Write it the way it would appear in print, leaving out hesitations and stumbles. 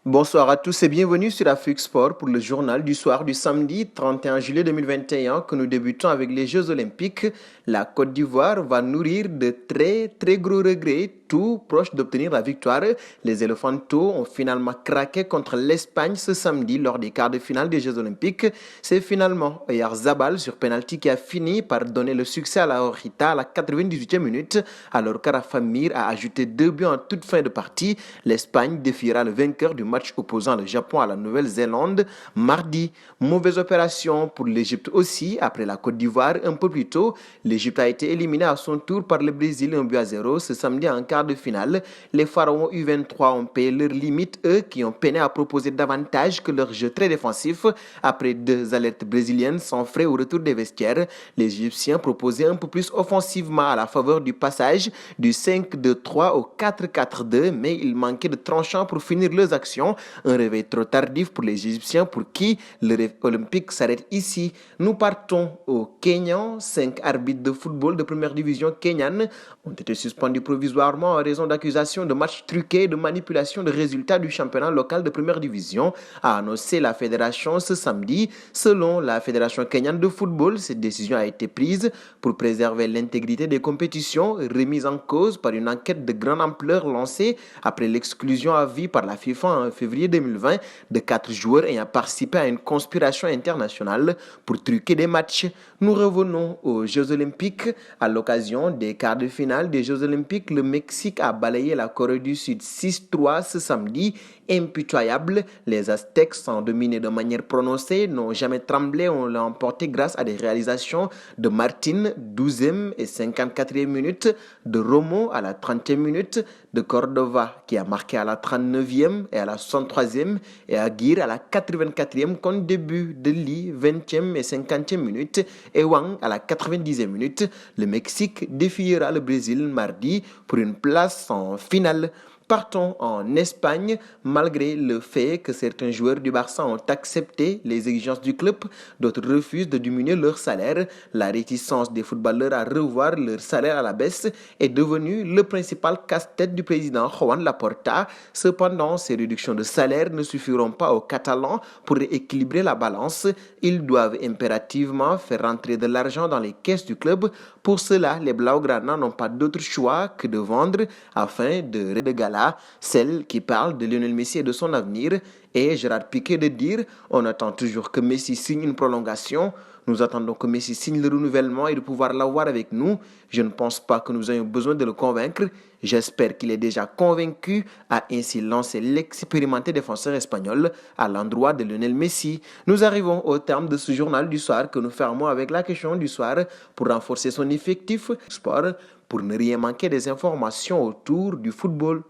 Bonsoir à tous et bienvenue sur Afrique Sport pour le journal du soir du samedi 31 juillet 2021 que nous débutons avec les Jeux Olympiques. La Côte d'Ivoire va nourrir de très gros regrets, tout proche d'obtenir la victoire. Les Éléphantos ont finalement craqué contre l'Espagne ce samedi lors des quarts de finale des Jeux Olympiques. C'est finalement Oyarzabal sur penalty qui a fini par donner le succès à la Horita à la 98e minute, alors qu'Arafamir a ajouté 2 buts en toute fin de partie. L'Espagne défiera le vainqueur du match opposant le Japon à la Nouvelle-Zélande mardi. Mauvaise opération pour l'Égypte aussi. Après la Côte d'Ivoire, un peu plus tôt, l'Égypte a été éliminée à son tour par le Brésil 1-0 ce samedi en quart de finale. Les Pharaons U23 ont payé leurs limites, eux qui ont peiné à proposer davantage que leur jeu très défensif. Après 2 alertes brésiliennes sans frais au retour des vestiaires, les Égyptiens proposaient un peu plus offensivement à la faveur du passage du 5-2-3 au 4-4-2, mais il manquait de tranchant pour finir leurs actions. Un réveil trop tardif pour les Égyptiens pour qui le rêve olympique s'arrête ici. Nous partons au Kenya. 5 arbitres de football de première division kenyane ont été suspendus provisoirement en raison d'accusations de matchs truqués et de manipulation de résultats du championnat local de première division, a annoncé la fédération ce samedi. Selon la fédération kenyane de football, cette décision a été prise pour préserver l'intégrité des compétitions, remise en cause par une enquête de grande ampleur lancée après l'exclusion à vie par la FIFA en février 2020 de 4 joueurs ayant participé à une conspiration internationale pour truquer des matchs. Nous revenons aux Jeux Olympiques. À l'occasion des quarts de finale des Jeux Olympiques, le Mexique a balayé la Corée du Sud 6-3 ce samedi. Impitoyable, les Aztèques, sans dominer de manière prononcée, n'ont jamais tremblé. On l'a emporté grâce à des réalisations de Martin, 12e et 54e minute, de Romo à la 30e minute, de Cordova qui a marqué à la 39e et à la 63e et Aguirre à la 84e contre début de Lee, 20e et 50e minute et Wang à la 90e minute. Le Mexique défiera le Brésil mardi pour une place en finale. Partons en Espagne, malgré le fait que certains joueurs du Barça ont accepté les exigences du club, d'autres refusent de diminuer leur salaire. La réticence des footballeurs à revoir leur salaire à la baisse est devenue le principal casse-tête du président Joan Laporta. Cependant, ces réductions de salaire ne suffiront pas aux Catalans pour rééquilibrer la balance. Ils doivent impérativement faire rentrer de l'argent dans les caisses du club. Pour cela, les Blaugrana n'ont pas d'autre choix que de vendre afin de régaler celle qui parle de Lionel Messi et de son avenir, et Gérard Piqué de dire on attend toujours que Messi signe une prolongation. Nous attendons que Messi signe le renouvellement et de pouvoir l'avoir avec nous. Je ne pense pas que nous ayons besoin de le convaincre. J'espère qu'il est déjà convaincu, a ainsi lancé l'expérimenté défenseur espagnol à l'endroit de Lionel Messi. Nous arrivons au terme de ce journal du soir que nous fermons avec la question du soir pour renforcer son effectif sport, pour ne rien manquer des informations autour du football.